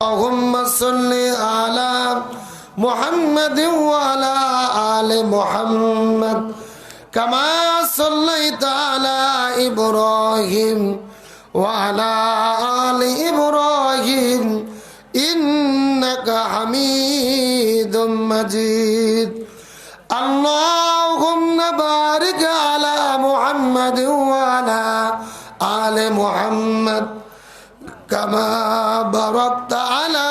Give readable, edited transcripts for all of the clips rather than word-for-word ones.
اللهم صل على محمد وعلى آل محمد كما صليت على إبراهيم وعلى آل إبراهيم إنك حميد مجيد اللهم بارك على محمد وعلى آل محمد كما باركت على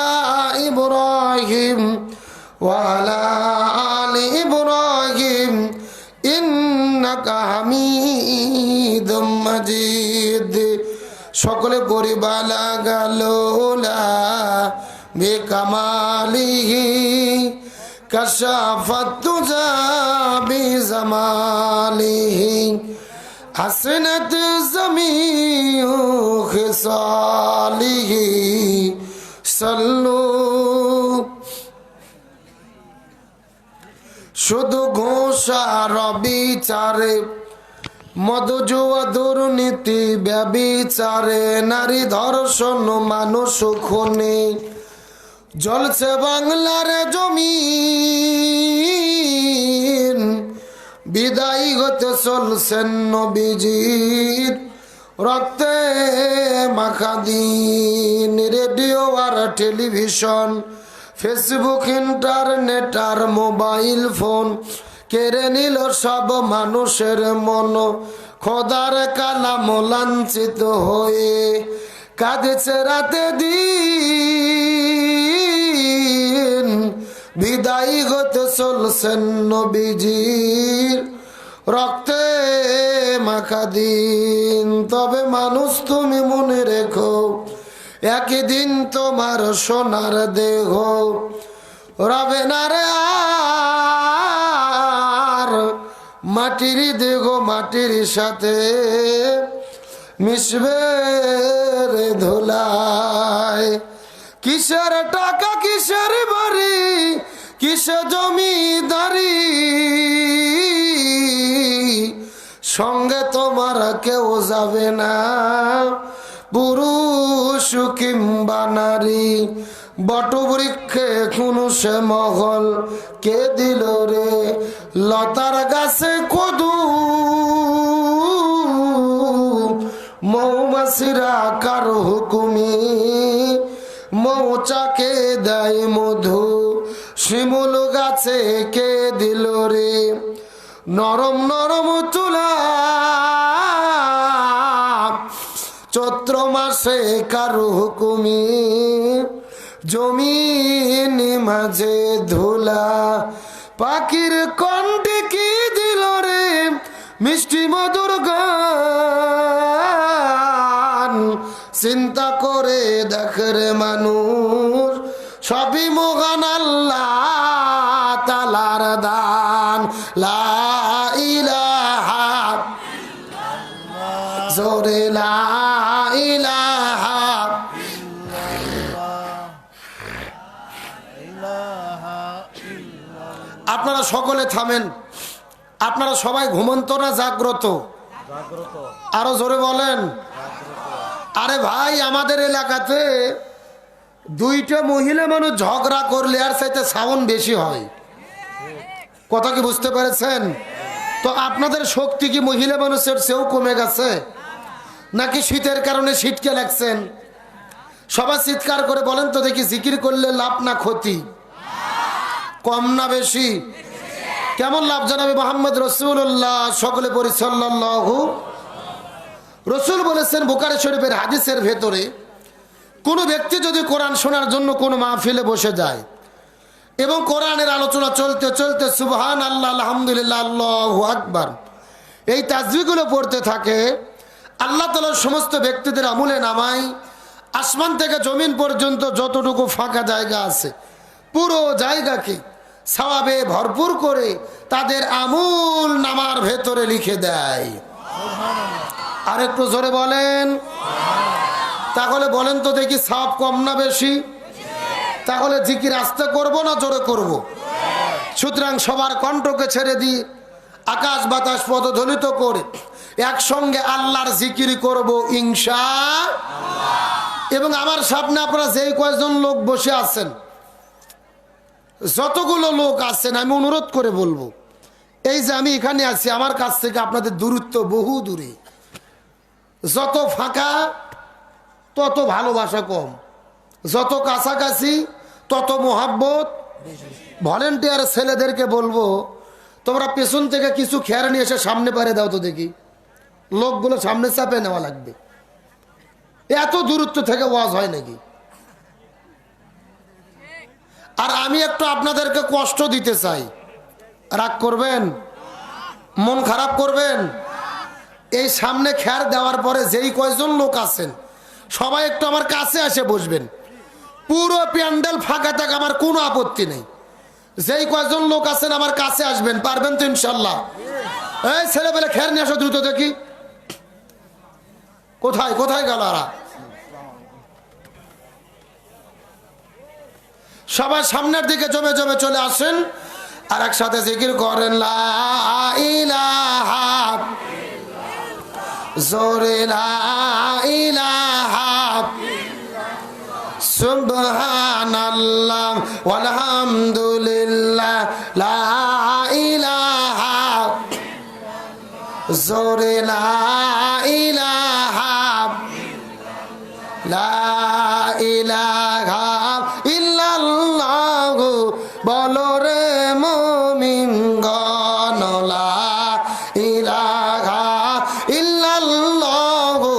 إبراهيم وعلى آل إبراهيم إنك حميد مجيد সকলে পড়ি বালাগালোলা বিকামালিহি কাশাফাত তুজা বিজামালিহি হাসনাত জামিউ খিসালিহি সাল্লু শুধু ঘোষা রবিচারে মধুজুয়া দুর্নীতি ব্যবিচারে নারী ধর্ষণ মানুষ খুনে জ্বলছে বাংলার জমিন বিদায়ী হতে চলছেন নবীজির রক্তে মাখা দিন রেডিও আর টেলিভিশন ফেসবুক ইন্টারনেট আর মোবাইল ফোন কেড়ে নিল সব মানুষের মন খোদার কালাম লাঞ্ছিত হয়ে কাঁদছে রাতে দিন বিদায়ী হতে চলছেন নবীজির রক্তে মাখা দিন তবে মানুষ তুমি মনে রেখো একদিন তোমার সোনার দেহ রবে না রে আর মাটির দেহ মাটির সাথে মিশবে রে ধুলায় কিসের টাকা কিসের বাড়ি কিসে জমিদারি সঙ্গে তোমার কেউ যাবে না পুরুষ কিংবা নারী বটবৃক্ষে কুনুষে মহল কে দিল রে লতার গাছে কদু মৌমাছিরা কারো হুকুমি মৌচাকে দেয় মধু শিমুল গাছে কে দিল রে নরম নরম তুলা চৈত্র মাসে কারো হুকুমি জমিন মাঝে ধুলা পাখির কণ্ঠে কি দিল রে মিষ্টি মধুর গান চিন্তা করে দেখ রে মানুষ সবই মহান আল্লাহ তাআলার দান লা ইলাহা জোরে লা ইলাহা আপনারা সকলে থামেন আপনারা সবাই ঘুমন্ত না জাগ্রত আরো জোরে বলেন আরে ভাই আমাদের এলাকাতে দুইটা মহিলা মানুষ ঝগড়া করলে আর চাইতে সাউন্ড বেশি হয় কথা কি বুঝতে পেরেছেন তো আপনাদের শক্তি কি মহিলা মানুষের চেয়েও কমে গেছে নাকি শীতের কারণে শীতকে লাগছেন সবাই চিৎকার করে বলেন তো দেখি জিকির করলে লাভ না ক্ষতি কম না বেশি কেমন লাভ জানাবে মোহাম্মদ রাসূলুল্লাহ সকলে পড়ি সাল্লাল্লাহু রাসূল বলেছেন বুখারী শরীফের হাদিসের ভেতরে কোন ব্যক্তি যদি কোরআন শোনার জন্য কোন মাহফিলে বসে যায় এবং কোরআনের আলোচনা চলতে চলতে সুবহানাল্লাহ আলহামদুলিল্লাহ আল্লাহু আকবার এই তাসবিহগুলো পড়তে থাকে আল্লাহ তাআলার সমস্ত ব্যক্তিদের আমলে নামায় আসমান থেকে জমিন পর্যন্ত যতটুকু ফাঁকা জায়গা আছে পুরো জায়গাকে সওয়াবে ভরপুর করে তাদের আমল নামার ভেতরে লিখে দেয় আর একটু জোরে বলেন তাহলে বলেন তো দেখি সওয়াব কম না বেশি তাহলে জিকির আস্তে করব না জোরে করব সুতরাং সবার কণ্ঠকে ছেড়ে দিয়ে আকাশ বাতাস পদধ্বনিত করে একসঙ্গে আল্লাহর জিকির করব ইনশাআল্লাহ। এবং আমার সামনে আপনারা যেই কয়েকজন লোক বসে আছেন, যতগুলো লোক আছেন, আমি অনুরোধ করে বলবো, এই যে আমি এখানে আছি, আমার কাছ থেকে আপনাদের দূরত্ব বহু দূরে। যত ফাঁকা তত ভালোবাসা কম, যত কাছাকাছি তত মোহাব্বত। ভলেন্টিয়ার ছেলেদেরকে বলবো, তোমরা পেছন থেকে কিছু খেয়ার নিয়ে এসে সামনে পারে দাও তো দেখি, লোকগুলো সামনে চাপে নেওয়া লাগবে। এত দূরত্ব থেকে ওয়াজ হয় নাকি? আর আমি একটু আপনাদেরকে কষ্ট দিতে চাই, রাগ করবেন? মন খারাপ করবেন? এই সামনে খেয়ার দেওয়ার পরে যেই কয়জন লোক আছেন সবাই একটু আমার কাছে এসে বসবেন। পুরো প্যান্ডেল ফাঁকা থাক, আমার কোনো আপত্তি নেই। যেই কয়জন লোক আছেন আমার কাছে আসবেন, পারবেন তো ইনশাল্লাহ? এই ছেলেবেলে খেয়ার নিয়ে আসো দ্রুত দেখি। কোথায় কোথায় গেল? সবাই সামনের দিকে জমে জমে চলে আসেন আর একসাথে জিকির করেন লা ইলাহা, জোরে লা ইলাহা, সুবহানাল্লাহ ওয়ালহামদুলিল্লাহ, লা ইলাহা, জোরে লা ইলাহা, লা ইলাহা ইল্লাল্লাহু, বলো রে মুমিনগণ, লা ইলাহা ইল্লাল্লাহু,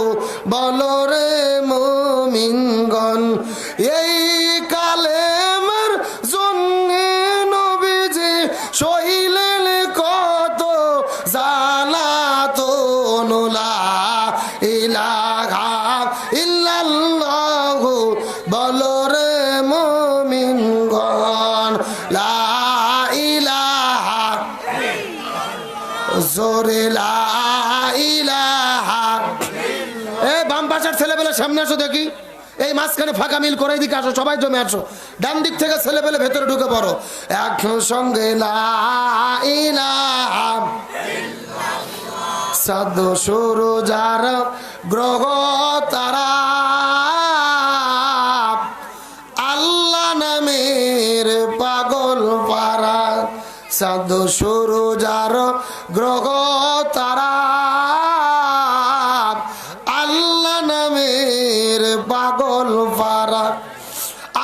বলো রে মুমিনগণ। এই কালেমার জন্যে নবীজি সহিলেন কত জালাতন, লা ইলাহা ইল্লাল্লাহু, বলো রে মুমিনগণ, লা ইলাহা, জোরে লা ইলাহা। এই বাম পাশের ছেলেবেলে সামনে আসো দেখি, এই মাঝখানে ফাঁকা মিল করে দিকে আসো, সবাই জমে আসো। ডান দিক থেকে ছেলেবেলে ভেতরে ঢুকে পড়ো একসঙ্গে, লা ইলাহা, সাদ সূরু যার গ্রহ তারা, আল্লাহ নামের পাগল পারা, সাদ সূরু যার গ্রহ তারা, আল্লাহ নামের পাগল পারা।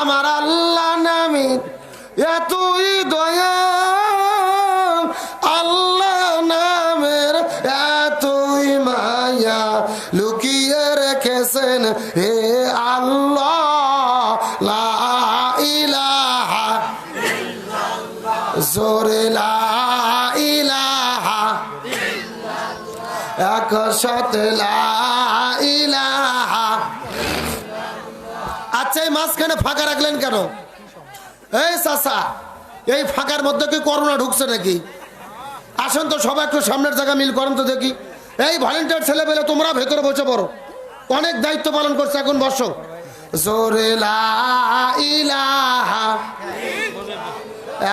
আমার আল্লাহ নামে এতই দয়া, আল্লাহ নামের এতই মায়া, লুকিয়ে রেখেছেন হে আল্লাহ, লা ইলাহা, জোরে লা ইলাহা, একসাথে লা ইলাহা। আচ্ছা, এই মাঝখানে ফাঁকা রাখলেন কেন? এই চাচা, এই ফাঁকার মধ্যে কি করোনা ঢুকছে নাকি? আসেন তো সবাই একটু সামনের জায়গা মিল করেন তো দেখি। এই ভলেন্টিয়ার ছেলে পেলে তোমরা ভেতরে বসে পড়ো, অনেক দায়িত্ব পালন করছে, এখন বসো। জোরে লা ইলাহা,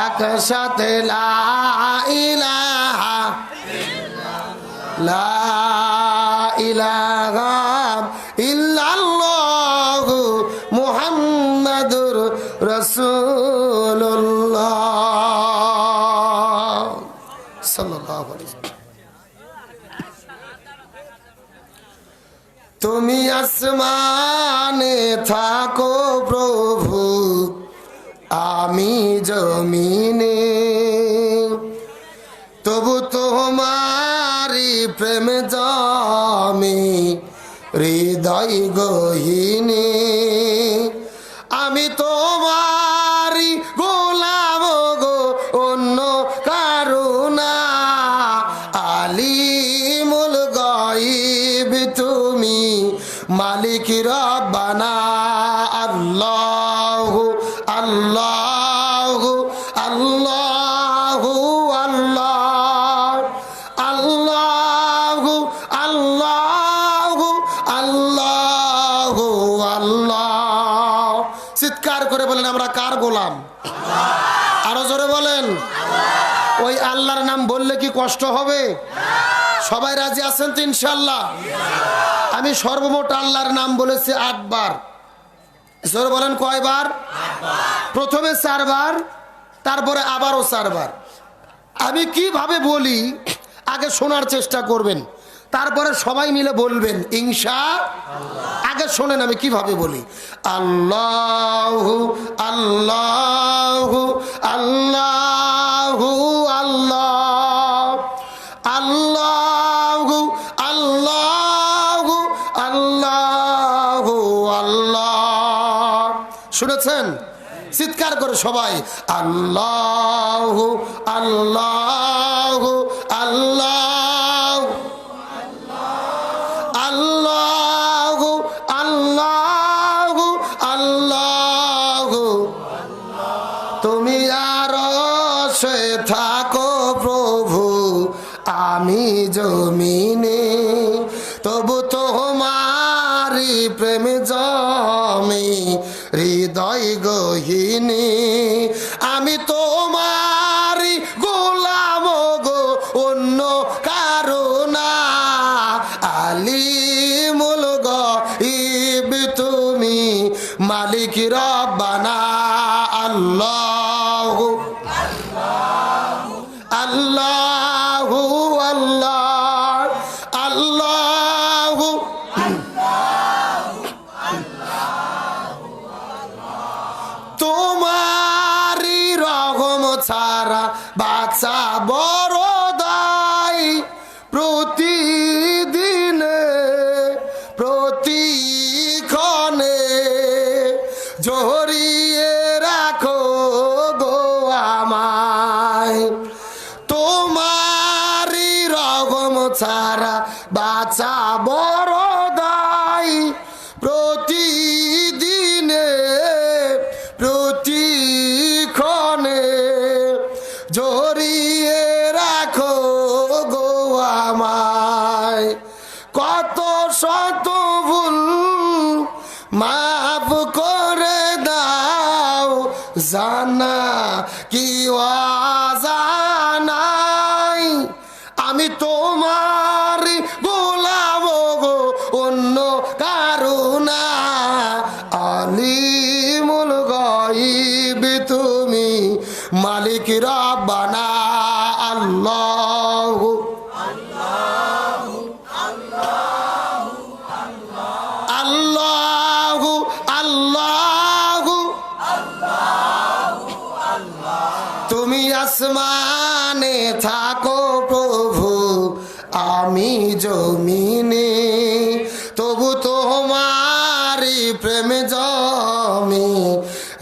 একসাথে লা ইলাহা, লা ইলাহা ইল্লাল্লাহু মুহাম্মাদুর রাসূলুল্লাহ সাল্লাল্লাহু আলাইহি ওয়াসাল্লাম। তুমি আসমানে থাকো প্রভু, আমি জমিনে, তবু তোমারি প্রেম জমে হৃদয় গহীনে। আমি তোমারি গোলাম গো, অন্য কারুনা, আলিমুল গায়ব তুমি, মালিক রব্বানা। আল্লাহু আল্লাহু আল্লাহু আল্লাহ, আল্লাহু আল্লাহু আল্লাহু আল্লাহ। চিৎকার করে বলেন, আমরা কার গোলাম? আরো জোরে বলেন। ওই আল্লাহর নাম বললে কি কষ্ট হবে? সবাই রাজি আছেন তো ইনশাল্লাহ? আমি সর্বমোট আল্লাহর নাম বলেছি 8 বার। জোরে বলেন কয়বার? প্রথমে 4 বার, তারপরে আবারও 4 বার। আমি কিভাবে বলি আগে শোনার চেষ্টা করবেন, তারপরে সবাই মিলে বলবেন ইনশাআল্লাহ। আগে শোনেন আমি কিভাবে বলি। আল্লাহু আল্লাহু আল্লাহু আল্লাহ, আল্লাহু আল্লাহু আল্লাহু আল্লাহ। শুনেছেন? চিৎকার করে সবাই আল্লাহু আল্লাহু আল্লাহ, আল্লাহু আল্লাহু আল্লাহু। তুমি আরশে থাকো প্রভু, আমি জমিনে, তবু তোমারি প্রেম জমে হৃদয় গহীনে। আমি তোমারি গোলাম গো, অন্য কারো না। আলিমুল গায়ব তুমি, মালিক রব্বানা। আল্লাহু আল্লাহু আল্লাহ, আল্লাহু তোমারি রহম ছাড়া বাঁচা বড় দায়। প্রতিদিনে প্রতিক্ষণে জড়িয়ে রাখো গো আমায়। তোমারি রহম ছাড়া বাঁচা বড় দায়। প্রতিদিনে প্রতিক্ষণে জড়িয়ে রাখো গো আমায়। কত শত ভুল মাফ করে দাও, জানা কি অজানাই। আমি তোমার গোলাম গো, অন্য কারো না। আলিমুল গায়ব তুমি, মালিক রব্বানা। আল্লাহু আল্লাহু আল্লাহু তুমি আসমানে থাকো প্রভু, আমি জমিনে, তবু তোমারি প্রেম জমে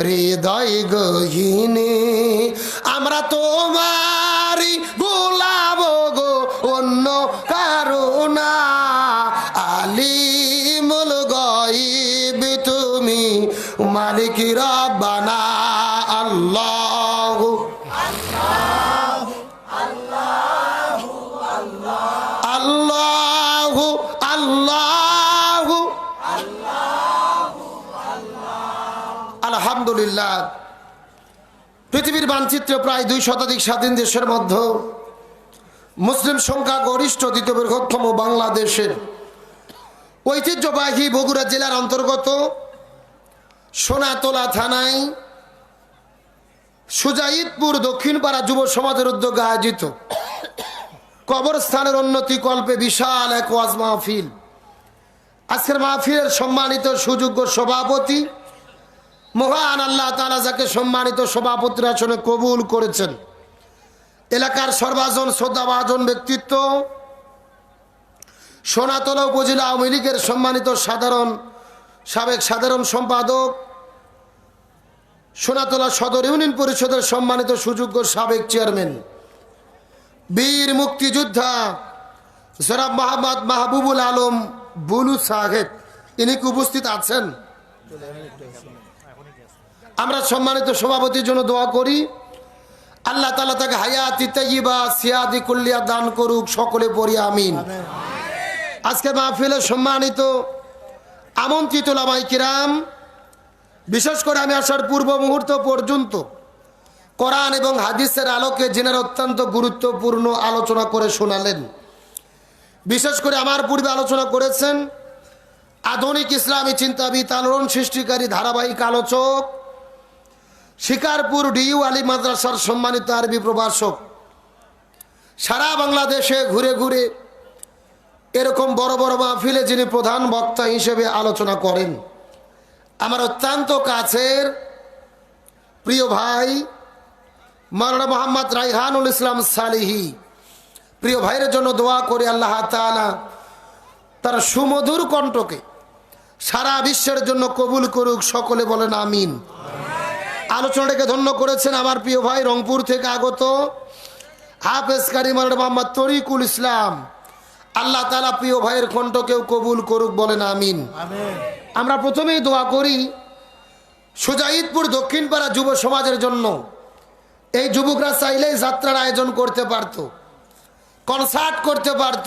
হৃদয় গহীনে। আমরা তোমারি গোলাম গো, অন্য কারো না। আলিমুল গায়ব তুমি, মালিক রব্বানা। আল্লাহু আল্লাহু আল্লাহু আলহামদুলিল্লাহ। পৃথিবীর মানচিত্রে প্রায় 2 শতাধিক স্বাধীন দেশের মধ্যে মুসলিম সংখ্যা গরিষ্ঠ দ্বিতীয় বৃহত্তম বাংলাদেশের ঐতিহ্যবাহী বগুড়া জেলার অন্তর্গত সোনাতলা থানায় সুজাইদপুর দক্ষিণপাড়া যুব সমাজের উদ্যোগে আয়োজিত কবরস্থানের উন্নতি কল্পে বিশাল এক ওয়াজ মাহফিল। আজকের মাহফিলের সম্মানিত সুযোগ্য সভাপতি মহান আল্লাহ তাআলা যাকে সম্মানিত সভাপতির আসনে কবুল করেছেন, এলাকার সর্বজন শ্রদ্ধাভাজন ব্যক্তিত্ব সোনাতলা উপজেলা আওয়ামী লীগের সম্মানিত সাবেক সাধারণ সম্পাদক, সোনাতলা সদর ইউনিয়ন পরিষদের সম্মানিত সুযোগ্য সাবেক চেয়ারম্যান, বীর মুক্তিযোদ্ধা জনাব মোহাম্মদ মাহবুবুল আলম বুলু সাহেব, ইনি কি উপস্থিত আছেন? আমরা সম্মানিত সভাপতির জন্য দোয়া করি, আল্লাহ তাআলা তাকে হায়াতি তাইয়্যিবা সিয়াদি কুল্লিয়া দান করুক, সকলে পড়ি আমিন। আজকে মাহফিলের সম্মানিত আমন্ত্রিত উলামায়ে কিরাম, বিশেষ করে আমি আসার পূর্ব মুহূর্ত পর্যন্ত কোরআন এবং হাদিসের আলোকে জেনার অত্যন্ত গুরুত্বপূর্ণ আলোচনা করে শোনালেন। বিশেষ করে আমার পূর্বে আলোচনা করেছেন আধুনিক ইসলামী চিন্তাবিদ, আলোড়ন সৃষ্টিকারী ধারাবাহিক আলোচক, শিকারপুর ডিইউ আলী মাদ্রাসার সম্মানিত আরবি প্রভাষক, সারা বাংলাদেশে ঘুরে ঘুরে এরকম বড় বড় মাহফিলে যিনি প্রধান বক্তা হিসেবে আলোচনা করেন, আমার অত্যন্ত কাছের প্রিয় ভাই মাওলানা মোহাম্মদ রায়হানুল ইসলাম সালিহি। প্রিয় ভাইয়ের জন্য দোয়া করে আল্লাহ তাআলা তার সুমধুর কণ্ঠকে সারা বিশ্বের জন্য কবুল করুক, সকলে বলেন আমিন। আলোচনাটাকে ধন্য করেছেন আমার প্রিয় ভাই রংপুর থেকে আগত হাফেজ কারি মাওলানা মোহাম্মদ তরিকুল ইসলাম। আল্লাহ তাআলা প্রিয় ভাইয়ের কণ্ঠকেও কবুল করুক, বলেন আমিন। আমরা প্রথমেই দোয়া করি সুজাইদপুর দক্ষিণপাড়া যুব সমাজের জন্য। এই যুবকরা চাইলেই যাত্রার আয়োজন করতে পারত, কনসার্ট করতে পারত,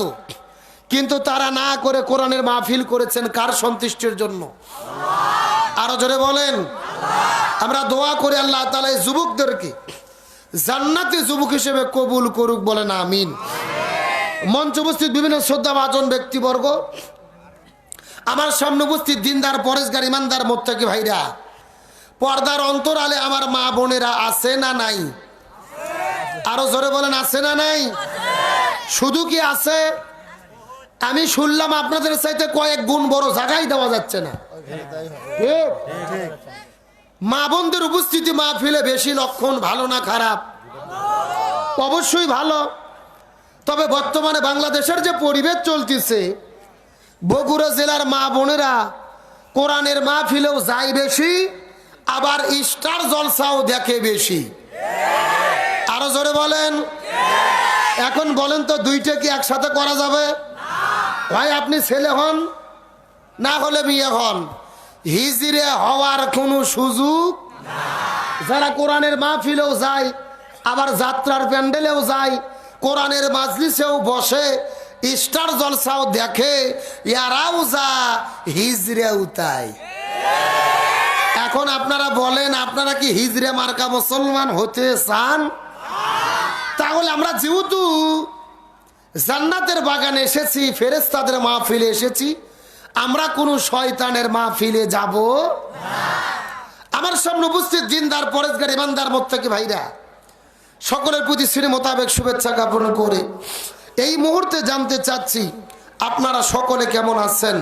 কিন্তু তারা না করে কোরআনের মাহফিল করেছেন কার সন্তুষ্টির জন্য? আরো জোরে বলেন। আমরা দোয়া করি আল্লাহ তাআলা এই যুবকদেরকে জান্নাতি যুবক হিসেবে কবুল করুক, বলেন আমিন। মঞ্চ উপস্থিত বিভিন্ন শ্রদ্ধাভাজন ব্যক্তিবর্গ, আমার সামনে উপস্থিত দিনদার পরেশগার ইমানদার মোত্তাকি ভাইরা, পর্দার অন্তরালে আমার মা বোনেরা আছে না নাই? আরো জোরে বলেন আছে না নাই? শুধু কি আছে? আমি শুনলাম আপনাদের চাইতে কয়েক গুণ বড় জায়গায় দেওয়া যাচ্ছে না। মা বোনদের উপস্থিতি মাহফিলে বেশি লক্ষণ ভালো না খারাপ? অবশ্যই ভালো। তবে বর্তমানে বাংলাদেশের যে পরিবেশ চলতেছে, বগুড়া জেলার মা বোনেরা কোরআনের মাহফিলেও যায় বেশি, আবার স্টার জলসাও দেখে বেশি। আরো জোরে বলেন। এখন বলেন তো দুইটা কি একসাথে করা যাবে? ভাই আপনি ছেলে হন না হলে বিয়ে হন, হিজড়ে হওয়ার কোনো সুযোগ। যারা কোরআনের মাহফিলেও যায়, আবার যাত্রার প্যান্ডেলেও যায়, কোরআনের মাজলিসেও বসে, স্টার জলসাও দেখে, ইয়ারাও যা হিজড়েও তাই। এখন আপনারা বলেন, আপনারা কি হিজড়ে মার্কা মুসলমান হতে চান? তাহলে আমরা যেহেতু জান্নাতের বাগানে এসেছি, ফেরেশতাদের মাহফিলে এসেছি, আমরা কোনো শয়তানের মাহফিলে যাব না। আমার সামনে উপস্থিত দিনদার পরেশগার ইমানদার মোত্তাকি ভাইরা, সকলের প্রতি শ্রী মোতাবেক শুভেচ্ছা জ্ঞাপন করে এই মুহূর্তে জানতে চাচ্ছি আপনারা সকলে কেমন আছেন?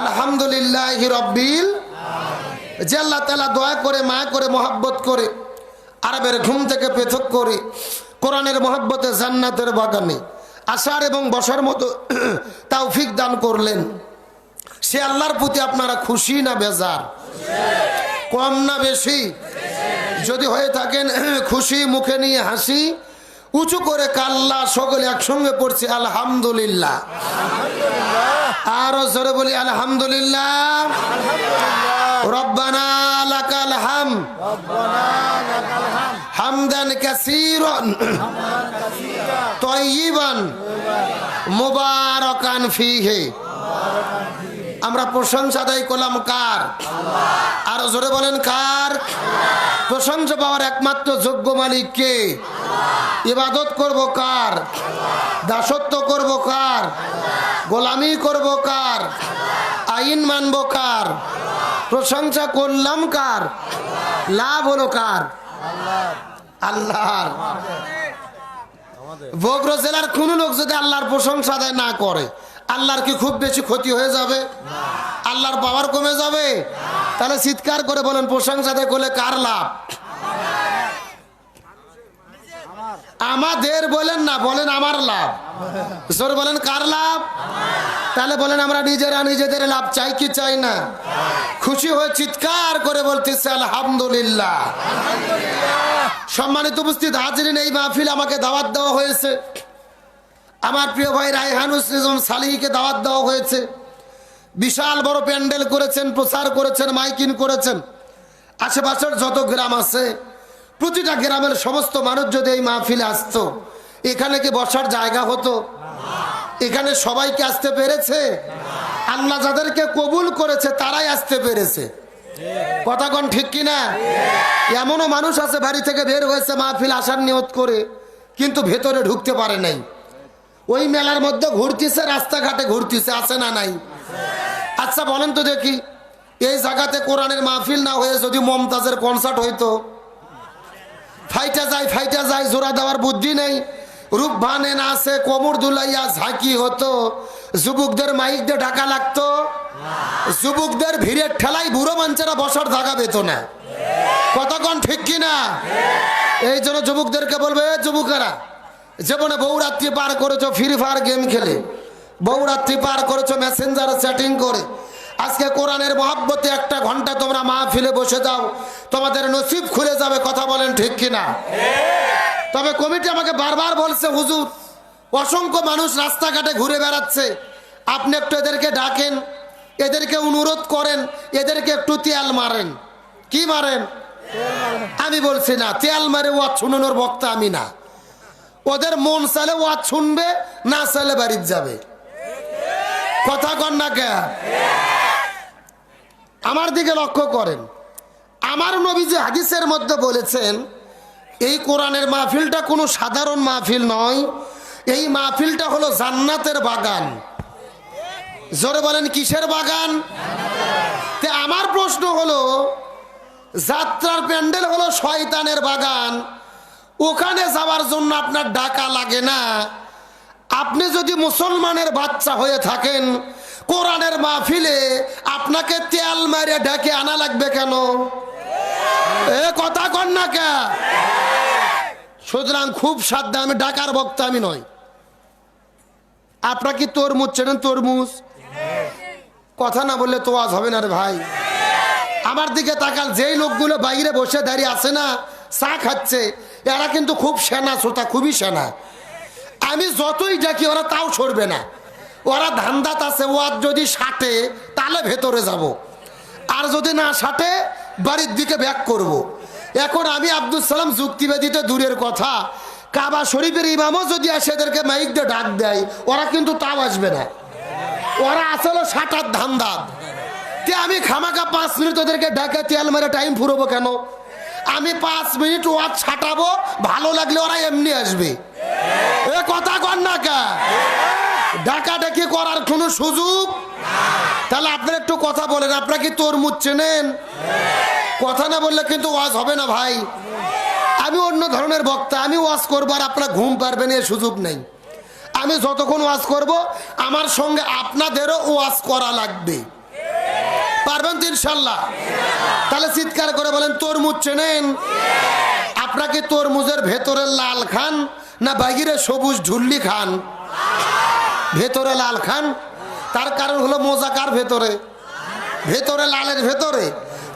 আলহামদুলিল্লাহি রাব্বিল। যে আল্লাহ তাআলা দয়া করে, মায়া করে, মহব্বত করে, আরবের ঘুম থেকে পৃথক করে কোরআনের মহব্বতে জান্নাতের বাগানে আসার এবং বসার মতো তৌফিক দান করলেন, সে আল্লাহর প্রতি আপনারা খুশি না বেজার? কম না বেশি? যদি হয়ে থাকেন খুশি, মুখে নিয়ে হাসি, উঁচু করে কাল্লা সকলে একসঙ্গে পড়ছি আলহামদুলিল্লাহ। আরো জোরে বলি আলহামদুলিল্লাহ। রব্বানা লাকাল হামদ হামদান কাসীরান তাইয়িবান মুবারাকান ফীহি। আমরা প্রশংসা আদায় করলাম কার? আরো জোরে বলেন কার? প্রশংসা পাওয়ার একমাত্র যোগ্য মালিক কে? ইবাদত করব কার? দাসত্ব করব কার? গোলামি করব কার? আইন মানব কার? প্রশংসা করলাম কার? লাভ হলো কার? আল্লাহর। বগুড়া জেলার কোন লোক যদি আল্লাহর প্রশংসা আদায় না করে, আল্লাহর কি খুব বেশি ক্ষতি হয়ে যাবে? আল্লাহর পাওয়ার কমে যাবে? তাহলে চিৎকার করে বলেন প্রশংসা আদায় করলে কার লাভ? আমাদের বলেন না, বলেন আমার লাভ। জোরে বলেন কার লাভ? তাহলে বলেন আমরা নিজেরা নিজেদের লাভ চাই কি চাই না? খুশি হয়ে চিৎকার করে বলতেছে আলহামদুলিল্লাহ। সম্মানিত উপস্থিত হাজিরিন, এই মাহফিল আমাকে দাওয়াত দেওয়া হয়েছে, আমার প্রিয় ভাই রায়হানুল ইসলাম সালিহিকে দাওয়াত দেওয়া হয়েছে। বিশাল বড় প্যান্ডেল করেছেন, প্রচার করেছেন, মাইকিং করেছেন। আশেপাশের যত গ্রাম আছে, প্রতিটা গ্রামের সমস্ত মানুষ যদি এই মাহফিলে আসতো, এখানে কি বসার জায়গা হতো? এখানে সবাইকে আসতে পেরেছে? আল্লাহ যাদেরকে কবুল করেছে তারাই আসতে পেরেছে। কথা কোন ঠিক কিনা? এমনও মানুষ আছে বাড়ি থেকে বের হয়েছে মাহফিল আসার নিয়ত করে, কিন্তু ভেতরে ঢুকতে পারে নাই। ওই মেলার মধ্যে ঘুরতেছে, রাস্তাঘাটে ঘুরতেছে, আছে না নাই? আচ্ছা বলেন তো দেখি, এই জায়গাতে কোরআনের মাহফিল না হয়ে যদি মমতাজের কনসার্ট হইতো, ফাইটা যায়, জোড়া দেওয়ার বুদ্ধি নেই, রূপ ভানে না আছে, কোমর দুলাইয়া ঝাঁকি হতো, যুবকদের মাইক দিয়ে ঢাকা লাগতো, যুবকদের ভিড়ের ঠেলাই বুড়ো মানুষেরা বসার জায়গা পেত না। কতক্ষণ ঠিক কিনা? এই জন্য যুবকদেরকে বলবে, যুবকেরা জীবনে বউরাত্রি পার করেছো ফ্রি ফায়ার গেম খেলে, বউরাত্রি পার করেছো মেসেঞ্জারে চ্যাটিং করে, আজকে কোরআনের মহব্বতে একটা ঘন্টা তোমরা মাহফিলে বসে যাও, তোমাদের নসিব খুলে যাবে। কথা বলেন ঠিক কিনা? তবে কমিটি আমাকে বারবার বলছে, হুজুর অসংখ্য মানুষ রাস্তাঘাটে ঘুরে বেড়াচ্ছে, আপনি একটু এদেরকে ডাকেন, এদেরকে অনুরোধ করেন, এদেরকে একটু তেল মারেন। কি মারেন? আমি বলছি না, তেল মারে ওয়াজ শুনানোর বক্তা আমি না। ওদের মন চাইলে ওয়াজ শুনবে, না চাইলে বাড়িতে যাবে। কথা কন না কে? আমার দিকে লক্ষ্য করেন, আমার নবীজি হাদিসের মধ্যে বলেছেন, এই কোরআনের মাহফিলটা কোনো সাধারণ মাহফিল নয়, এই মাহফিলটা হলো জান্নাতের বাগান। জোরে বলেন, কিসের বাগান? তে আমার প্রশ্ন হলো, যাত্রার প্যান্ডেল হলো শয়তানের বাগান, ওখানে যাওয়ার জন্য আপনার ডাকা লাগে না। আপনি যদি মুসলমানের বাচ্চা হয়ে থাকেন, কোরআনের মাহফিলে আপনাকে তেল মারে ডাকে আনা লাগবে কেন? এ কথা কন না কে? সুতরাং খুব সাবধান, আমি ডাকার বক্তা আমি নই। আপনারা কি তরমুজ চেনেন? তরমুজ কথা না বললে তো আজ হবে না রে ভাই। আমার দিকে তাকাল, যেই লোকগুলো বাইরে বসে দাঁড়িয়ে আছে না, চা খাচ্ছে, এরা কিন্তু খুব সেনা শ্রোতা, খুবই সেনা। আমি যতই ডাকি ওরা তাও সরবে না। ওরা ধান্দাত আছে, ওয়াজ যদি সাটে তাহলে ভেতরে যাব, আর যদি না সাটে বাড়ির দিকে ব্যাক করব। এখন আমি আব্দুল সালাম যুক্তিবাদী তো দূরের কথা, কাবা শরীফের ইমামও যদি আসে এদেরকে মাইক দিয়ে ডাক দেয়, ওরা কিন্তু তাও আসবে না। ওরা আসলে সাটার ধান্দাত। তে আমি খামাকা 5 মিনিট ওদেরকে ডাকে তেল মেরে টাইম ফুরবো কেন? আমি 5 মিনিট ওয়াজ ছাটাবো, ভালো লাগলে ওরা এমনি আসবে। এ কথা কন না কে? ডাকাডাকি করার কোনো সুযোগ? তাহলে আপনারা একটু কথা বলেন, আপনারা কি তরমুজ চেনেন? কথা না বললে কিন্তু ওয়াজ হবে না ভাই। আমি অন্য ধরনের বক্তা, আমি ওয়াজ করবো আর আপনারা ঘুম পারবেন এর সুযোগ নেই। আমি যতক্ষণ ওয়াজ করব, আমার সঙ্গে আপনাদেরও ওয়াজ করা লাগবে। পারবেন তো ইনশাল্লাহ? তাহলে চিৎকার করে বলেন, তরমুজ চেনেন? আপনাকে তরমুজের ভেতরে লাল খান না বাইরে সবুজ ঝুল্লি খান? ভেতরে লাল খান। তার কারণ হলো মোজাকার ভেতরে, ভেতরে লালের ভেতরে।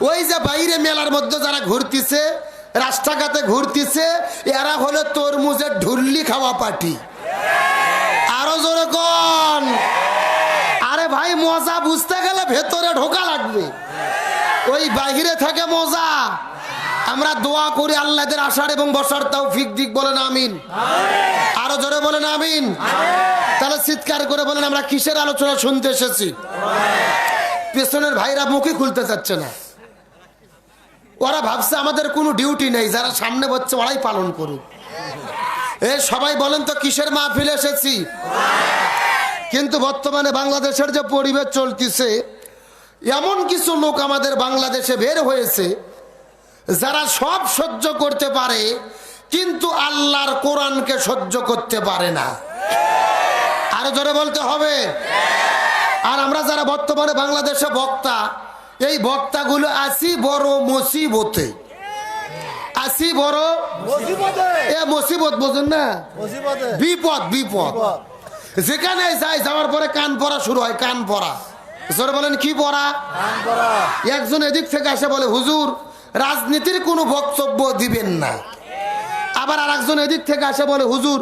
ওই যে বাইরে মেলার মধ্যে যারা ঘুরতেছে, রাস্তাঘাটে ঘুরতেছে, এরা হলো তরমুজের ঝুল্লি খাওয়া পার্টি। আরো জোরে কোন? আরে ভাই, মজা বুঝতে গেলে ভেতরে ঢোকা লাগবে, ওই বাহিরে থাকে মজা। আমরা দোয়া করি আল্লাহদের আসার এবং বসার তৌফিক দিক। বলেন আমিন। আরো জোরে বলেন আমিন। তাহলে চিৎকার করে বলেন, আমরা কিসের আলোচনা শুনতে এসেছি? পেছনের ভাইরা মুখই খুলতে চাচ্ছে না, ওরা ভাবছে আমাদের কোনো ডিউটি নেই, যারা সামনে বসছে ওরাই পালন করুক। এ সবাই বলেন তো কিসের মাহফিলে এসেছি? কিন্তু বর্তমানে বাংলাদেশের যে পরিবেশ চলতেছে, এমন কিছু লোক আমাদের বাংলাদেশে বের হয়েছে যারা সব সহ্য করতে পারে, কিন্তু আল্লাহর কোরআনকে সহ্য করতে পারে না। আরো জোরে বলতে হবে। আর আমরা যারা বর্তমানে বাংলাদেশে বক্তা, এই বক্তাগুলো আসি বড় মুসিবতে, আসি বড় মুসিবত, বোঝেন না? বিপদ, বিপদ। যেখানে যাই, যাওয়ার পরে কান পড়া শুরু হয়, কান পড়া। জোরে বলেন, কি পড়া? একজন এদিক থেকে আসে বলে, হুজুর রাজনীতির কোনো বক্তব্য দিবেন না। আবার আর একজন এদিক থেকে আসে বলে, হুজুর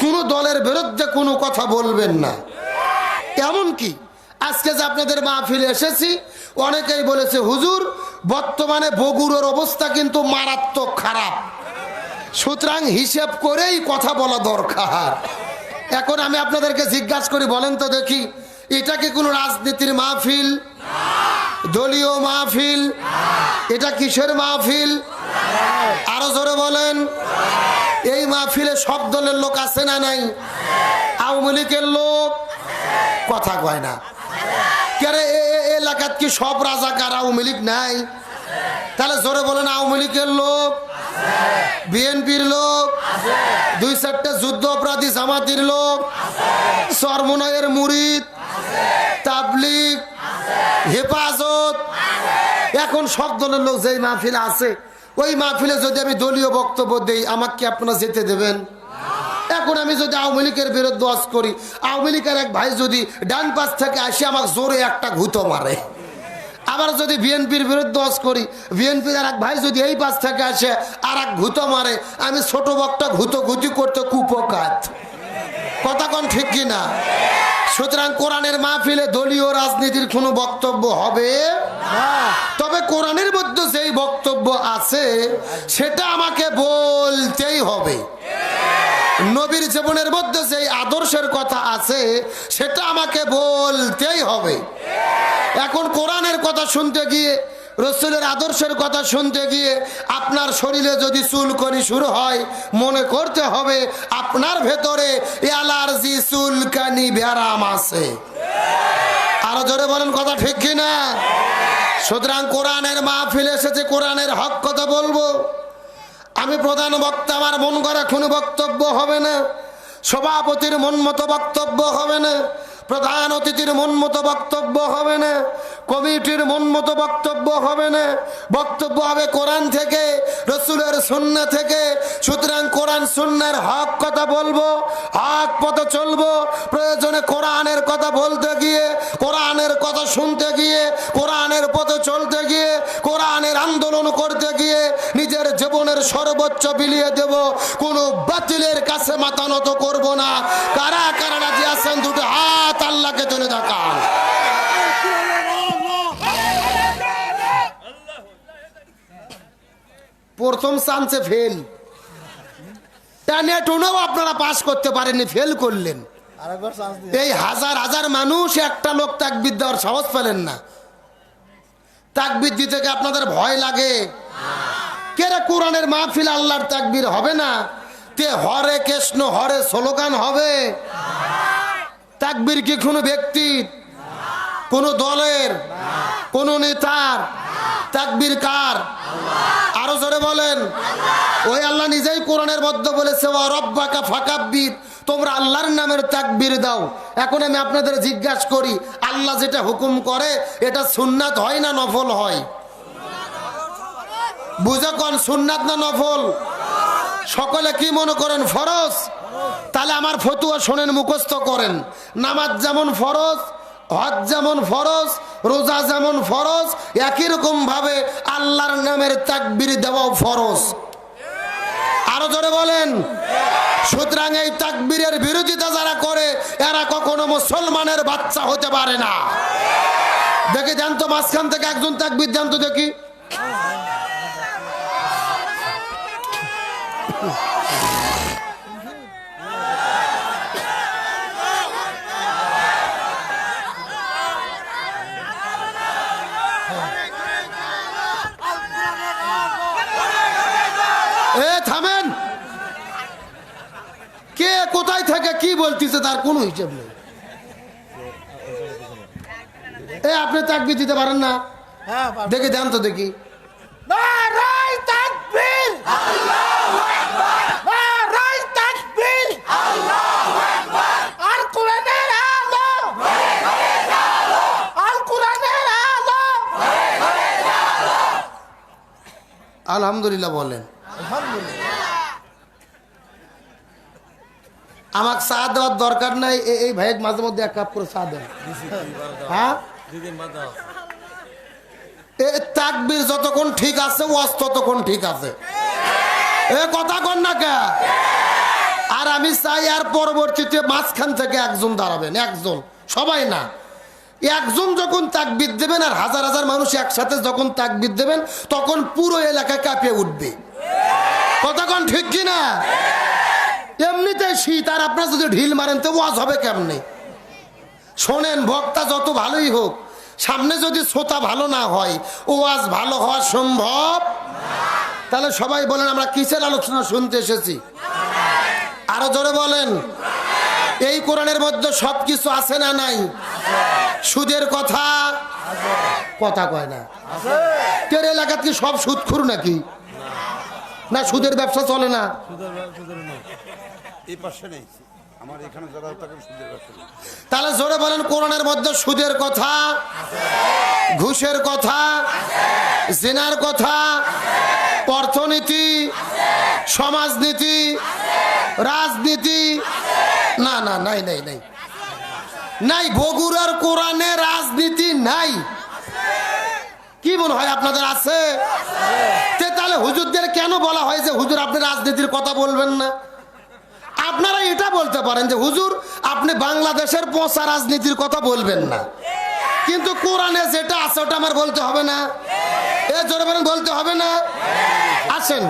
কোনো দলের বিরুদ্ধে কোনো কথা বলবেন না। এমন কি আজকে যে আপনাদের মাহফিলে এসেছি, অনেকেই বলেছে, হুজুর বর্তমানে বগুড়ার অবস্থা কিন্তু মারাত্মক খারাপ, সুতরাং হিসেব করেই কথা বলা দরকার। এখন আমি আপনাদেরকে জিজ্ঞাসা করি, বলেন তো দেখি, এটা কি কোনো রাজনীতির মাহফিল? দলীয় মাহফিল? এটা কিসের মাহফিল? আরো জোরে বলেন। এই মাহফিলে সব দলের লোক আছে না নাই? আওয়ামী লীগের লোক কথা কয় না। এলাকাত কি সব রাজাকার আওয়ামী লীগ নাই? তাহলে জোরে বলেন, আওয়ামী লীগের লোক, বিএনপির লোক, 2-4টা যুদ্ধ অপরাধী জামাতির লোক, চরমনাইয়ের মুরিদ, তাবলীগ, হেফাজত, এখন সব দলের লোক যেই মাহফিলে আছে, ওই মাহফিলে যদি আমি দলীয় বক্তব্য দেই, আমাকে আপনারা যেতে দেবেন? এখন আমি যদি আওয়ামী লীগের বিরুদ্ধে ওয়াজ করি, আওয়ামী লীগের এক ভাই যদি ডান পাশ থেকে আসে আমাকে জোরে একটা ঘুতো মারে, আবার যদি বিএনপির বিরুদ্ধে ওয়াজ করি, বিএনপির আর এক ভাই যদি এই পাশ থেকে আসে আর এক ঘুতো মারে, আমি ছোট বক্তা ঘুতি করতে কুপকাত। কথা কোন ঠিক কিনা? সুতরাং কোরআনের মাহফিলে দলীয় রাজনীতির কোনো বক্তব্য হবে না। তবে কোরআনের মধ্যে যেই বক্তব্য আছে সেটা আমাকে বলতেই হবে। নবীর জীবনের মধ্যে যেই আদর্শের কথা আছে সেটা আমাকে বলতেই হবে। এখন কোরআনের কথা শুনতে গিয়ে, রসুলের আদর্শের কথা শুনতে গিয়ে আপনার শরীরে যদি চুলকানি শুরু হয়, মনে করতে হবে আপনার ভেতরে অ্যালার্জি, চুলকানি, ব্যারাম আছে। আরো জোরে বলেন, কথা ঠিক কিনা? সুতরাং কোরআনের মাহফিল এসেছে, কোরআনের হক কথা বলবো। আমি প্রধান বক্তা, আমার মন করা কোনো বক্তব্য হবে না, সভাপতির মন মতো বক্তব্য হবে না, প্রধান অতিথির মন মতো বক্তব্য হবে না, কমিটির মন মতো বক্তব্য হবে না। বক্তব্য হবে কোরআন থেকে, রসুলের সুন্নাহ থেকে। সুতরাং কোরআন সুন্নাহর হক কথা বলবো, হক পথে চলবো। প্রয়োজনে কোরআনের কথা বলতে গিয়ে, কোরআনের কথা শুনতে গিয়ে, কোরআনের পথে চলতে গিয়ে, কোরআনের আন্দোলন করতে গিয়ে নিজের জীবনের সর্বোচ্চ বিলিয়ে দেব। কোনো বাতিলের কাছে মাথা নত করবো না। কারা কারা রাজি আছেন? দুটো হাত আল্লাহকে তুলে দেখান। প্রথম চান্সে ফেল, আপনারা পাস করতে পারেননি, ফেল করলেন। এই হাজার হাজার মানুষ, একটা লোক তাকবীর দেওয়ার সাহস পেলেন না। তাকবীর দিতে কি আপনাদের ভয় লাগে? কেরে কোরআনের মাহফিল আল্লাহর তাকবীর হবে না? তে হরে কৃষ্ণ হরে স্লোগান হবে? তাকবীর কি কোনো ব্যক্তির, কোনো দলের, কোনো নেতার? তাকবীর কার? আরো জোরে বলেন। ওই আল্লাহ নিজেই কোরআনের মধ্যে বলেছে, ওয়া রব্বাকা ফাকাব্বির, তোমরা আল্লাহর নামের তাকবীর দাও। এখন আমি আপনাদের জিজ্ঞাসা করি, আল্লাহ যেটা হুকুম করে এটা সুন্নাত হয় না নফল হয়? বুঝে কোন, সুন্নাত না নফল? সকলে কি মনে করেন? ফরজ। তাহলে আমার ফতুয়া শোনেন, মুখস্থ করেন। নামাজ যেমন ফরজ, হজ যেমন ফরজ, রোজা যেমন ফরজ, একই রকম ভাবে আল্লাহর নামের তাকবীর দেওয়াও ফরজ। আরো জোরে বলেন। সুতরাং এই তাকবীরের বিরোধিতা যারা করে এরা কখনো মুসলমানের বাচ্চা হতে পারে না। দেখে দেন তো, মাঝখান থেকে একজন তাকবীর দেন তো দেখি। থামেন, কে কোথায় থেকে কি বলতেছে তার কোনো হিসাব নেই। আপনি তাকবীর দিতে পারেন না? দেখে দেন তো দেখি। আলহামদুলিল্লাহ বলেন। আমাকে চা দেওয়ার দরকার নাই, এই ভাইয়ের মাঝে মধ্যে এক কাপ করে চা দেন। হ্যাঁ, তাকবীর যতক্ষণ ঠিক আছে ওয়াজ ততক্ষণ ঠিক আছে। এ কথা কন না কে? আর আমি চাই আর পরবর্তীতে মাঝখান থেকে একজন দাঁড়াবেন, একজন, সবাই না। একজন যখন তাকবীর দেবেন আর হাজার হাজার মানুষ একসাথে যখন তাকবীর দেবেন তখন পুরো এলাকা কাঁপিয়ে উঠবে। কথা কন ঠিক কিনা? এমনিতে শীত, আর আপনার যদি ঢিল মারেন তো ওয়াজ হবে কেমনে? শোনেন, বক্তা যত ভালোই হোক, সামনে যদি শ্রোতা ভালো না হয় ওয়াজ ভালো হওয়া সম্ভব। তাহলে সবাই বলেন আমরা কিসের আলোচনা শুনতে এসেছি? আরো জোরে বলেন। এই কোরআনের মধ্যে সবকিছু আছে না নাই? সুদের কথা, কথা কয় না। তোর এলাকাত কি সব সুদখোর নাকি? না সুদের ব্যবসা চলে না? এই পাশে নেই, আমার এখানে যারা তাদের সুদের ব্যবসা নেই। তাহলে জোরে বলেন, কোরআনের মধ্যে সুদের কথা, ঘুষের কথা, জিনার কথা, অর্থনীতি, সমাজনীতি, রাজনীতি, না না নাই নাই নাই নাই। বগুড়ার কোরআনে রাজনীতি নাই। কি মনে হয় আপনাদের আছে? তাহলে হুজুরদের কেন বলা হয় যে হুজুর আপনি রাজনীতির কথা বলবেন না? আপনারা এটা বলতে পারেন যে হুজুর আপনি বাংলাদেশের পচা রাজনীতির কথা বলবেন না, কিন্তু কোরআনে যেটা আছে ওটা আমার বলতে হবে না? এ জোরে বলেন, বলতে হবে না? আসেন,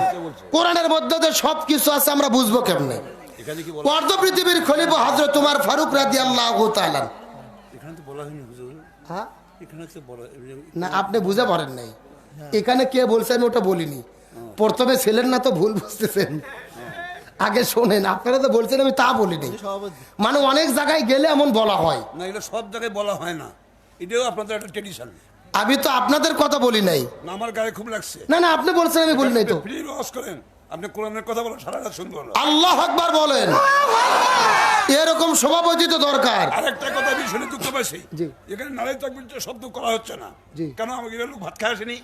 কোরআনের মধ্যে যে সব কিছু আছে আমরা বুঝবো কেমনে? অর্ধ পৃথিবীর খলিফা হযরত উমর ফারুক রাদিয়াল্লাহু তাআলা। এখানে তো বলা হয়নি হুজুর। হ্যাঁ এখানে তো বলা না, আপনি বুঝে পারেন নাই। এখানে কে বলছে আমি ওটা বলিনি। প্রথমে ছিলেন না তো ভুল বুঝতেছেন। আগে শোনেন, আপনারা তো বলছেন আমি তা বলিনি। মানে অনেক জায়গায় গেলে এমন বলা হয় না, এটা সব জায়গায় বলা হয় না, এটাও আপনাদের একটা ট্রেডিশন। আমি তো আপনাদের কথা বলি নাই। না, আমার গায়ে খুব লাগছে। না না, আপনি বলছেন আমি বলি নাই তো। ফ্রি ওয়াজ করেন, আপনি কোরআনের কথা বলেন, সারা রাত শুনবো। আল্লাহু আকবার বলেন। এরকম সভাপতি তো দরকার। আরেকটা কথা আমি শুনে দুঃখ পাইছি, এখানে নারায়ে তাকবীর শব্দ করা হচ্ছে না কেন? আমাকে লোক ভাত খায় আসেনি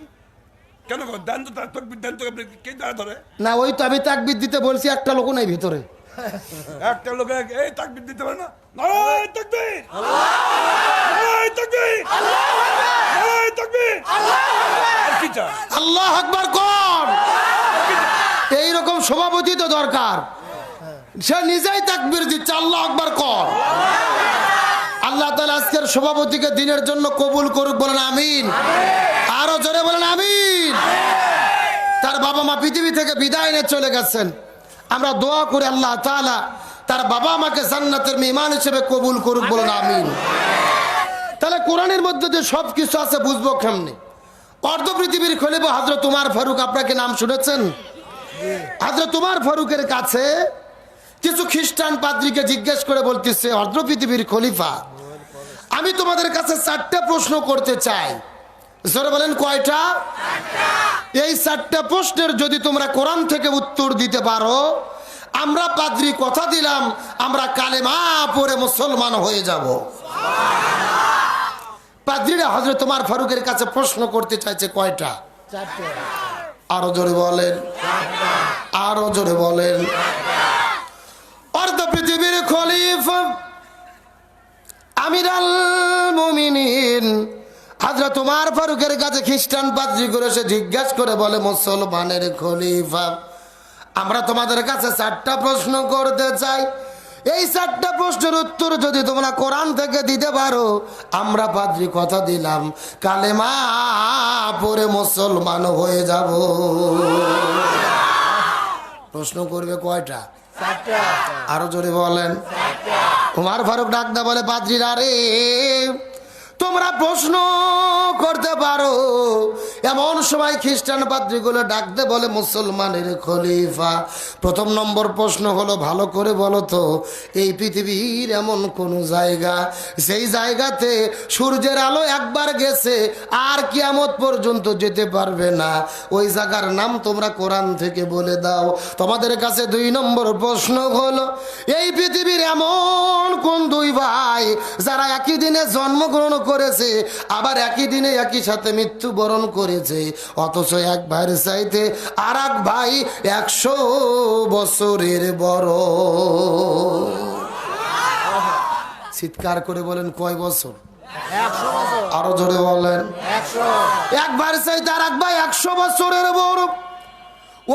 কেন? দেন তো তার তাকবীর দেন তো, আপনি কে দাঁড়া ধরে না? ওই তো আমি তাকবীর দিতে বলছি, একটা লোক নাই ভিতরে। একটা লোক এই তাকবীর দিতে পারে না? নারায়ে তাকবীর, নারায়ে তাকবীর, নারায়ে তাকবীর, আর কি চাই? আল্লাহু আকবার কোন? এইরকম সভাপতি তো দরকার, সে নিজেই তাকবীর দিচ্ছে আল্লাহু আকবার কোন। আল্লাহ তাআলা আজকের সভাপতিকে দিনের জন্য কবুল করুক, বলেন আমিন। আরো জোরে বলেন আমিন। তার বাবা মা পৃথিবী থেকে বিদায় নিয়ে চলে গেছেন, আমরা দোয়া করি আল্লাহ তাআলা তার বাবা মাকে জান্নাতের মেহমান হিসেবে কবুল করুক, বলেন আমিন। তাহলে কোরআনের মধ্যে যে সব কিছু আছে বুঝবো কেমনে? অর্ধ পৃথিবীর খলিফা হযরত উমর ফারুক, আপনাকে নাম শুনেছেন? হযরত উমর ফারুকের কাছে কিছু খ্রিস্টান পাদ্রীকে জিজ্ঞেস করে বলতেছে, অর্ধ পৃথিবীর খলিফা আমি তোমাদের কাছে 4টা প্রশ্ন করতে চাই। জোরে বলেন কয়টা? এই 4টা প্রশ্নের যদি তোমরা কোরআন থেকে উত্তর দিতে পারো, আমরা পাদ্রী কথা দিলাম আমরা কালেমা পড়ে মুসলমান হয়ে যাব। পাদ্রীরা হযরত উমর ফারুকের কাছে প্রশ্ন করতে চাইছে কয়টা? 4টা। আরো জোরে বলেন, আরো জোরে বলেন। অর্ধ পৃথিবীর খলিফা আমিরুল মুমিনিন হযরত উমর ফারুকের কাছে খ্রিস্টান পাদ্রী করে সে জিজ্ঞাসা করে বলে, মুসলমানের খলিফা আমরা তোমাদের কাছে 4টা প্রশ্ন করতে চাই। এই 4টা প্রশ্নের উত্তর যদি তোমরা কোরআন থেকে দিতে পারো, আমরা পাদ্রী কথা দিলাম কালেমা পড়ে মুসলমান হয়ে যাব। প্রশ্ন করবে কয়টা? 4টা। আরো জোরে বলেন। উমর ফারুক ডাকদা বলে, পাদ্রীরা রে, তোমরা প্রশ্ন করতে পারো। এমন সময় খ্রিস্টান পাদ্রীগুলো ডাকতে বলে, মুসলমানের খলিফা প্রথম নম্বর প্রশ্ন হলো ভালো করে বলো তো, এই পৃথিবীর এমন কোন জায়গা সেই জায়গাতে সূর্যের আলো একবার গেছে আর কিয়ামত পর্যন্ত যেতে পারবে না? ওই জায়গার নাম তোমরা কোরআন থেকে বলে দাও। তোমাদের কাছে 2 নম্বর প্রশ্ন হলো, এই পৃথিবীর এমন কোন 2 ভাই যারা একই দিনে জন্মগ্রহণ করেছে আবার একই দিনে একই সাথে মৃত্যুবরণ করেছে, অথচ এক ভাইয়ের চাইতে আর এক ভাই 100 বছরের বড়? চিৎকার করে বলেন কয় বছর? 100 বছর। আরো জোরে বলেন 100। এক ভাইয়ের চাইতে আর এক ভাই 100 বছরের বড়।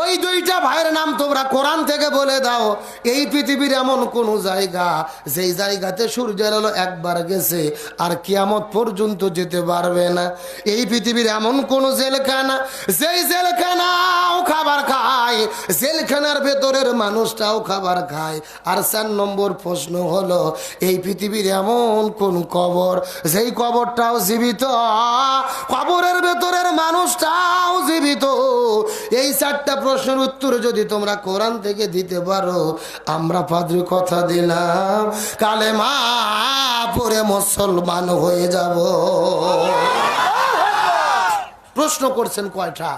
ওই 2টা ভাইয়ের নাম তোমরা কোরআন থেকে বলে দাও। এই পৃথিবীর এমন কোন জায়গা যেই জায়গাতে সূর্যের আলো একবার গেছে আর কিয়ামত পর্যন্ত যেতে পারবে না? এই পৃথিবীর এমন কোন জেলখানা যেই জেলখানাও খাবার খায়, জেলখানার ভেতরের মানুষটাও খাবার খায়? আর 4 নম্বর প্রশ্ন হলো, এই পৃথিবীর এমন কোন কবর যেই কবরটাও জীবিত, কবরের ভেতরের মানুষটাও জীবিত? এই 4টা প্রশ্নের উত্তর যদি তোমরা কোরআন থেকে দিতে পারো, আমরা পাদ্রী কথা দিলাম কালেমা পড়ে মুসলমান হয়ে যাব। প্রশ্ন করছেন কয়টা?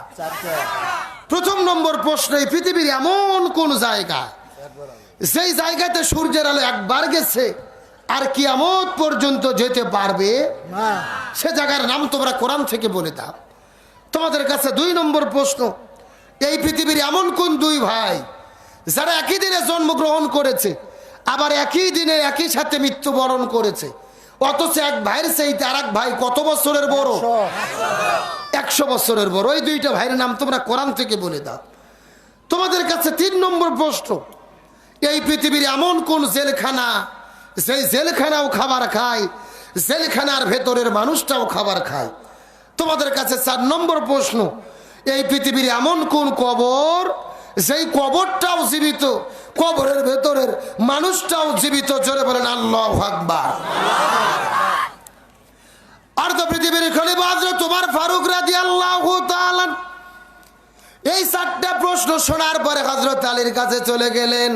প্রথম নম্বর প্রশ্ন, এই পৃথিবীর এমন কোন জায়গা যেই জায়গাতে সূর্যের আলো একবার গেছে আর কিয়ামত পর্যন্ত যেতে পারবে না? সে জায়গার নাম তোমরা কোরআন থেকে বলে দাও। তোমাদের কাছে 2 নম্বর প্রশ্ন, এই পৃথিবীর এমন কোন 2 ভাই যারা একই দিনে জন্মগ্রহণ করেছে আবার একই দিনে একই সাথে মৃত্যুবরণ করেছে, অথচ এক ভাইয়ের চাইতে আর এক ভাই কত বছরের বড়? 100 বছরের বড়। ওই 2টা ভাইয়ের নাম তোমরা কোরআন থেকে বলে দাও। তোমাদের কাছে 3 নম্বর প্রশ্ন, এই পৃথিবীর এমন কোন জেলখানা সেই জেলখানাও খাবার খায়, জেলখানার ভেতরের মানুষটাও খাবার খায়? তোমাদের কাছে 4 নম্বর প্রশ্ন, এই পৃথিবীর এমন কোন কবর যেই কবরটাও জীবিত, কবরের ভেতরের মানুষটাও জীবিত? জোরে বলেন আল্লাহু আকবার। আর তো পৃথিবীর খলিফা হযরত ওমর ফারুক রাদিয়াল্লাহু তাআলা এই 4টা প্রশ্ন শোনার পরে হযরত আলীর কাছে চলে গেলেন।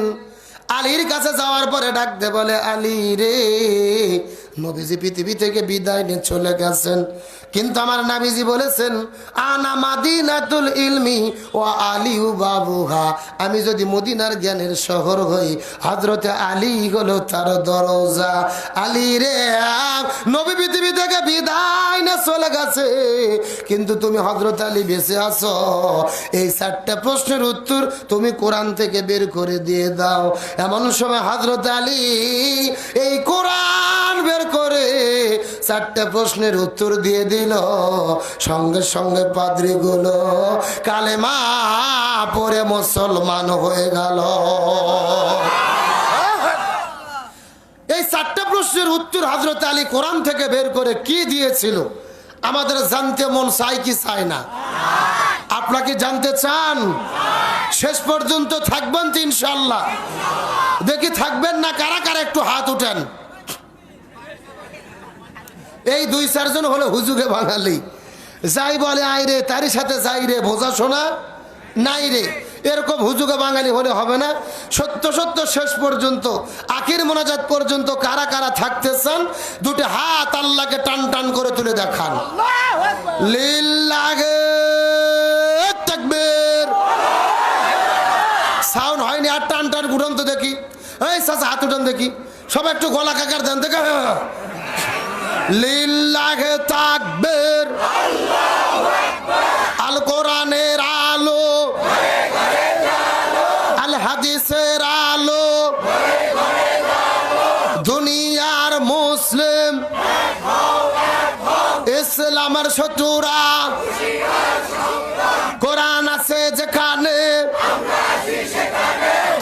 আলীর কাছে যাওয়ার পরে ডাকতে বলে, আলী রে, নবীজি পৃথিবী থেকে বিদায় নিয়ে চলে গেছেন, কিন্তু আমার নবীজি বলেছেন আনা মাদিনাতুল ইলমি ওয়া আলিউ বাবুহা, আমি যদি মদিনার জ্ঞানের শহর হই, হযরতে আলী হলো তার দরজা। আলী রে, নবী পৃথিবী থেকে বিদায় নিয়ে চলে গেছে, কিন্তু তুমি হযরত আলী বেঁচে আছো। এই 4টা প্রশ্নের উত্তর তুমি কোরআন থেকে বের করে দিয়ে দাও। এমন সময় হযরত আলী এই কোরআন বের করে 4টা প্রশ্নের উত্তর দিয়ে দিল। সঙ্গে সঙ্গে পাদ্রীগুলো কালেমা পড়ে মুসলমান হয়ে গেল। এই 4টা প্রশ্নের উত্তর হযরত আলী কোরআন থেকে বের করে কি দিয়েছিল আমাদের জানতে মন চাই কি চায় না? আপনাকে জানতে চান? শেষ পর্যন্ত থাকবেন তো ইনশাআল্লাহ? দেখি থাকবেন না কারা কারা, একটু হাত উঠান। এই 2-4 জন হলো হুজুগে বাঙালি, যাই বলে আই রে তারই সাথে যাই রে, বোঝা শোনা নাই রে, এরকম হুজুগে বাঙালি হলে হবে না। সত্য সত্য শেষ পর্যন্ত আখির মোনাজাত পর্যন্ত কারা কারা থাকতে চান, 2টা হাত আল্লাহকে টান টান করে তুলে দেখান। লিল্লাহি তাকবীর। সাউন্ড হয়নি, আর টান টান উঠান তো দেখি। এই চাচা হাত উঠান দেখি, সব একটু গলা কাকার দেন দেখে। লিল্লাহি তাকবীর। আল কোরআনের আলো, আল হাদিসের আলো, দুনিয়ার মুসলিম, ইসলামের শত্রুরা, কোরআন আছে যেখানে,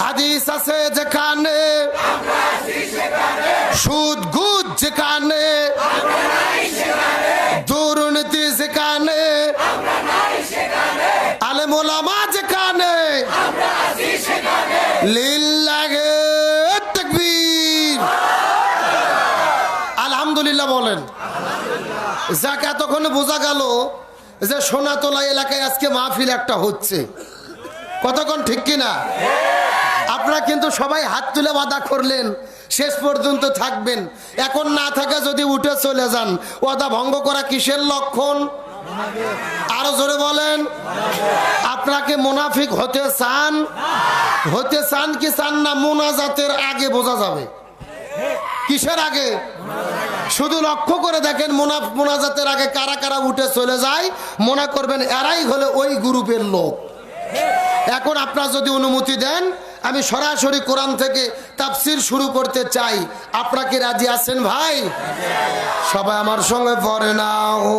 হাদিস আছে যেখানে, সুদ ঘুষ যেখানে, দুর্নীতি যেখানে, আলেম ওলামা যেখানে, লিল্লাহি তাকবীর। আলহামদুলিল্লাহ বলেন। যাক, এতক্ষণ বোঝা গেল যে সোনাতলা এলাকায় আজকে মাহফিল একটা হচ্ছে। কতক্ষণ ঠিক কিনা? আপনারা কিন্তু সবাই হাত তুলে ওয়াদা করলেন শেষ পর্যন্ত থাকবেন। এখন না থাকে যদি উঠে চলে যান, ওয়াদা ভঙ্গ করা কিসের লক্ষণ? আরো জোরে বলেন। আপনাকে মুনাফিক হতে চান? হতে চান কি চান না? মোনাজাতের আগে বোঝা যাবে। কিসের আগে? শুধু লক্ষ্য করে দেখেন মোনাজাতের আগে কারা কারা উঠে চলে যায়, মনে করবেন এরাই হলো ওই গ্রুপের লোক। এখন আপনারা যদি অনুমতি দেন, আমি সরাসরি কোরআন থেকে তাফসীর শুরু করতে চাই। আপনারা কি রাজি আছেন ভাই? সবাই আমার সঙ্গে পড়ে নাও।